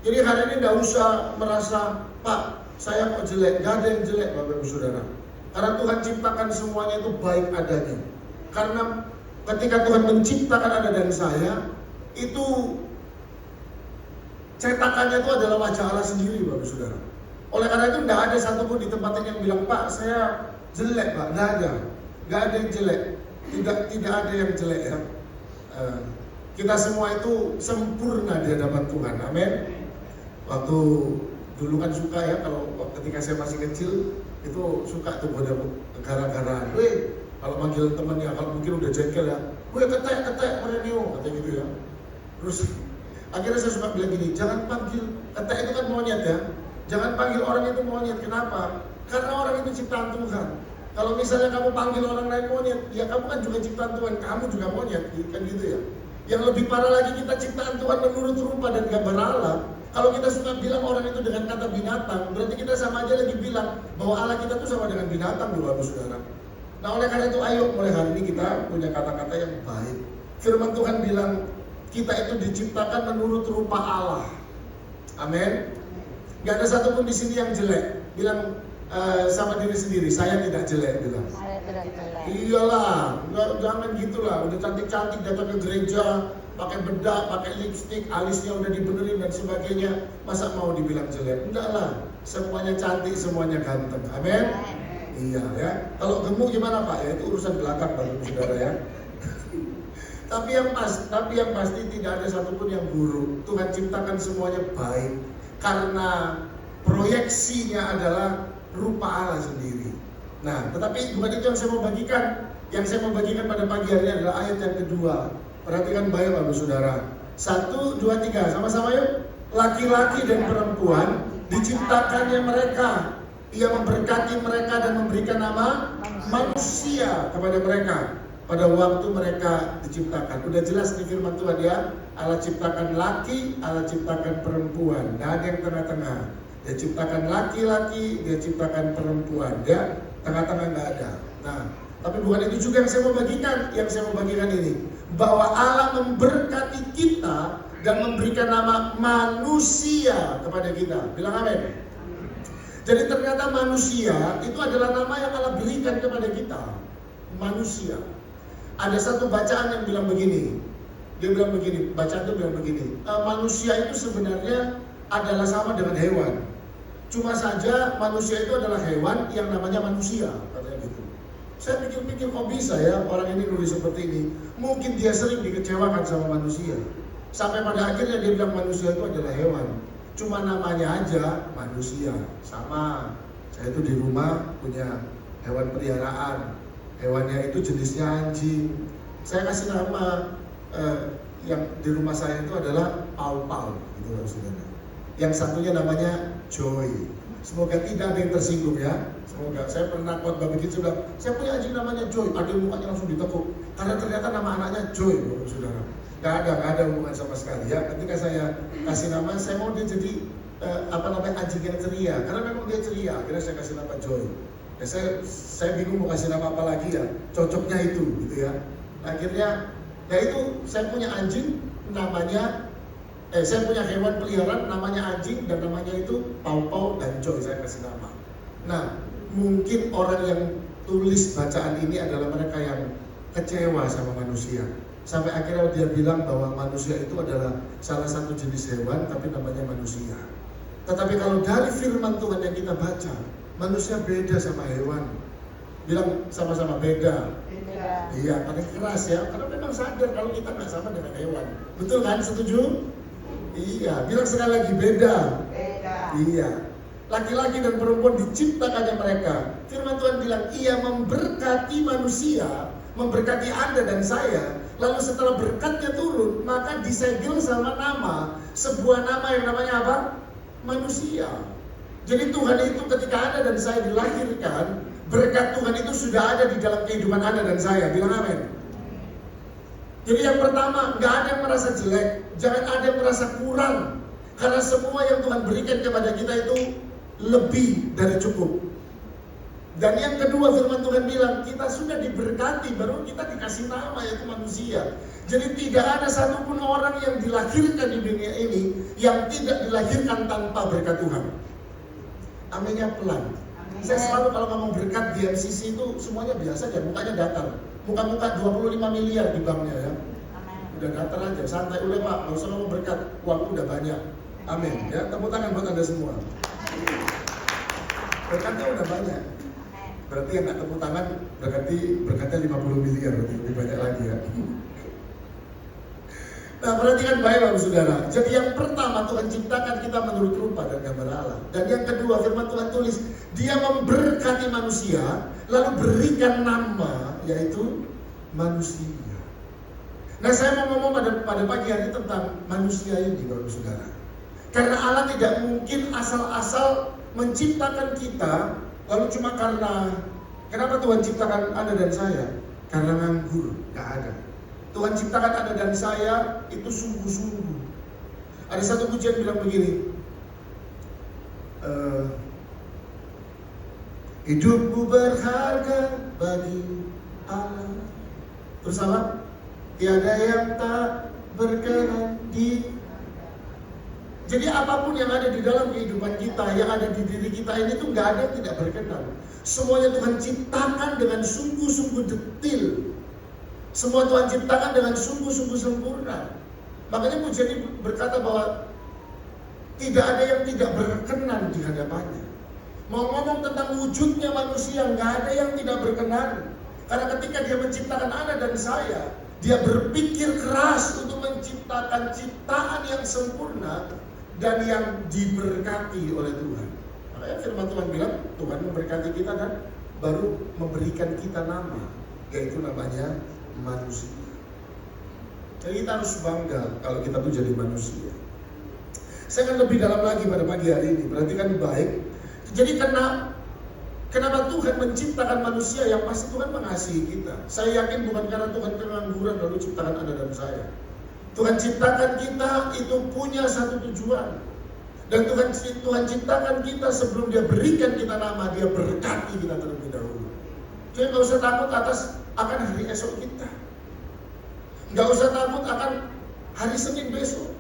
Jadi hari ini tidak usah merasa, Pak, saya kok jelek. Gak ada yang jelek, Bapak Ibu Saudara. Karena Tuhan ciptakan semuanya itu baik adanya. Karena ketika Tuhan menciptakan Anda dan saya, itu cetakannya itu adalah wajah Allah sendiri, Bapak Ibu Saudara. Oleh karena itu tidak ada satupun di tempat ini yang bilang, Pak, saya jelek, Pak. Tidak ada. Gak ada yang jelek. Tidak ada yang jelek ya. Kita semua itu sempurna di hadapan Tuhan. Amin. Waktu dulu kan suka ya, kalau ketika saya masih kecil itu suka tuh pada gara-gara, kalau manggil temannya, kalau mungkin udah jengkel ya, ketek radio, katanya gitu ya. Terus akhirnya saya suka bilang gini, jangan panggil, ketek itu kan monyet ya, jangan panggil orang itu monyet. Kenapa? Karena orang itu ciptaan Tuhan. Kalau misalnya kamu panggil orang lain monyet, ya kamu kan juga ciptaan Tuhan, kamu juga monyet, kan gitu ya. Yang lebih parah lagi, kita ciptaan Tuhan menurut rupa dan gambar Allah. Kalau kita suka bilang orang itu dengan kata binatang, berarti kita sama aja lagi bilang bahwa Allah kita tuh sama dengan binatang, Bapak Saudara. Nah, oleh karena itu ayo mulai hari ini kita punya kata-kata yang baik. Firman Tuhan bilang kita itu diciptakan menurut rupa Allah. Amin. Gak ada satupun di sini yang jelek. Bilang sama diri sendiri, saya tidak jelek, bilang. Saya tidak jelek. Iyalah, jangan gitulah. Udah cantik-cantik datang ke gereja, pakai bedak, pakai lipstik, alisnya udah dibenerin dan sebagainya. Masa mau dibilang jelek? Enggak lah, semuanya cantik, semuanya ganteng. Amin. Iya ya. Kalau gemuk gimana Pak? Ya itu urusan belakang Bapak Saudara ya. Tapi yang pasti tidak ada satupun yang buruk. Tuhan ciptakan semuanya baik karena proyeksinya adalah rupa Allah sendiri. Nah, tetapi bukan itu yang saya mau bagikan. Yang saya mau bagikan pada pagi hari ini adalah ayat yang kedua. Perhatikan baik Bapak Saudara. 1, 2, 3, sama-sama yuk. Laki-laki dan perempuan diciptakannya mereka. Ia memberkati mereka dan memberikan nama manusia kepada mereka pada waktu mereka diciptakan. Udah jelas di firman Tuhan ya. Allah ciptakan laki, Allah ciptakan perempuan. Gak ada yang tengah-tengah. Dia ciptakan laki-laki, dia ciptakan perempuan. Ya, tengah-tengah gak ada. Nah, tapi bukan itu juga yang saya mau bagikan. Yang saya mau bagikan ini, bahwa Allah memberkati kita dan memberikan nama manusia kepada kita. Bilang amin. Jadi ternyata manusia itu adalah nama yang Allah berikan kepada kita. Manusia. Ada satu bacaan yang bilang begini. Dia bilang begini, bacaan itu bilang begini. Manusia itu sebenarnya adalah sama dengan hewan. Cuma saja manusia itu adalah hewan yang namanya manusia, katanya gitu. Saya pikir-pikir kok bisa ya orang ini nulis seperti ini. Mungkin dia sering dikecewakan sama manusia. Sampai pada akhirnya dia bilang manusia itu adalah hewan. Cuma namanya aja manusia. Sama, saya itu di rumah punya hewan peliharaan. Hewannya itu jenisnya anjing. Saya kasih nama yang di rumah saya itu adalah Pau-Pau, gitu maksudnya. Yang satunya namanya Joy. Semoga tidak ada yang tersinggung ya. Semoga. Saya pernah khotbah begitu sudah. Saya punya anjing namanya Joy. Ada mukanya langsung ditekuk. Karena ternyata nama anaknya Joy, saudara. Gak ada hubungan sama sekali ya. Ketika saya kasih nama, saya mau dia jadi anjing yang ceria. Karena memang dia ceria. Akhirnya saya kasih nama Joy. Ya, saya bingung mau kasih nama apa lagi ya. Cocoknya itu, gitu ya. Akhirnya, ya itu saya punya anjing namanya. Saya punya hewan peliharaan namanya anjing dan namanya itu Pau-Pau dan Joy, saya kasih nama. Nah, mungkin orang yang tulis bacaan ini adalah mereka yang kecewa sama manusia. Sampai akhirnya dia bilang bahwa manusia itu adalah salah satu jenis hewan tapi namanya manusia. Tetapi kalau dari firman Tuhan yang kita baca, manusia beda sama hewan. Bilang sama-sama beda. Iya, paling keras ya. Karena memang sadar kalau kita nggak sama dengan hewan. Betul kan? Setuju? Iya, bilang sekali lagi beda. Iya. Laki-laki dan perempuan diciptakannya mereka. Firman Tuhan bilang, ia memberkati manusia, memberkati Anda dan saya. Lalu setelah berkatnya turun, maka disegel sama nama, sebuah nama yang namanya apa? Manusia. Jadi Tuhan itu ketika Anda dan saya dilahirkan, berkat Tuhan itu sudah ada di dalam kehidupan Anda dan saya. Bilang amin. Jadi yang pertama, gak ada yang merasa jelek, jangan ada yang merasa kurang. Karena semua yang Tuhan berikan kepada kita itu lebih dari cukup. Dan yang kedua firman Tuhan bilang, kita sudah diberkati, baru kita dikasih nama yaitu manusia. Jadi tidak ada satupun orang yang dilahirkan di dunia ini yang tidak dilahirkan tanpa berkat Tuhan. Aminnya pelan. Amin. Saya selalu kalau ngomong berkat di MCC itu semuanya biasa aja, mukanya datar. Muka-muka 25 miliar di banknya ya. Amin. Udah datar aja, santai udah Pak, nggak usah ngomong berkat, uang udah banyak. Amin. Ya, tepuk tangan buat Anda semua. Berkatnya udah banyak. Berarti yang nggak tepuk tangan berarti berkatnya 50 miliar, lebih banyak lagi ya. Nah, perhatikan baik Bapak Saudara. Jadi yang pertama, Tuhan ciptakan kita menurut rupa dan gambar Allah. Dan yang kedua, firman Tuhan tulis, Dia memberkati manusia, lalu berikan nama, yaitu manusia. Nah, saya mau ngomong pada pagi hari tentang manusia ini Bapak Saudara. Karena Allah tidak mungkin asal-asal menciptakan kita, lalu cuma karena, kenapa Tuhan ciptakan Anda dan saya? Karena nganggur, gak ada. Tuhan ciptakan Anda dan saya itu sungguh-sungguh. Ada satu pujian bilang begini, hidupku berharga bagi Allah. Terus apa? Tiada yang tak berkenan di. Jadi apapun yang ada di dalam kehidupan kita, yang ada di diri kita ini tuh nggak ada yang tidak berkenan. Semuanya Tuhan ciptakan dengan sungguh-sungguh detil. Semua Tuhan ciptakan dengan sungguh-sungguh sempurna. Makanya pujian ini berkata bahwa tidak ada yang tidak berkenan di hadapannya. Mau ngomong tentang wujudnya manusia, nggak ada yang tidak berkenan. Karena ketika Dia menciptakan Anda dan saya, Dia berpikir keras untuk menciptakan ciptaan yang sempurna dan yang diberkati oleh Tuhan. Makanya firman Tuhan bilang, Tuhan memberkati kita dan baru memberikan kita nama, yaitu namanya manusia. Jadi kita harus bangga kalau kita tuh jadi manusia. Saya akan lebih dalam lagi pada pagi hari ini. Perhatikan baik. Jadi kenapa Tuhan menciptakan manusia? Yang pasti Tuhan mengasihi kita. Saya yakin bukan karena Tuhan pengangguran lalu ciptakan Anda dan saya. Tuhan ciptakan kita itu punya satu tujuan. Dan Tuhan ciptakan kita sebelum Dia berikan kita nama, Dia berkati kita terlebih dahulu. Jadi nggak usah takut akan hari esok kita. Nggak usah takut akan hari Senin besok.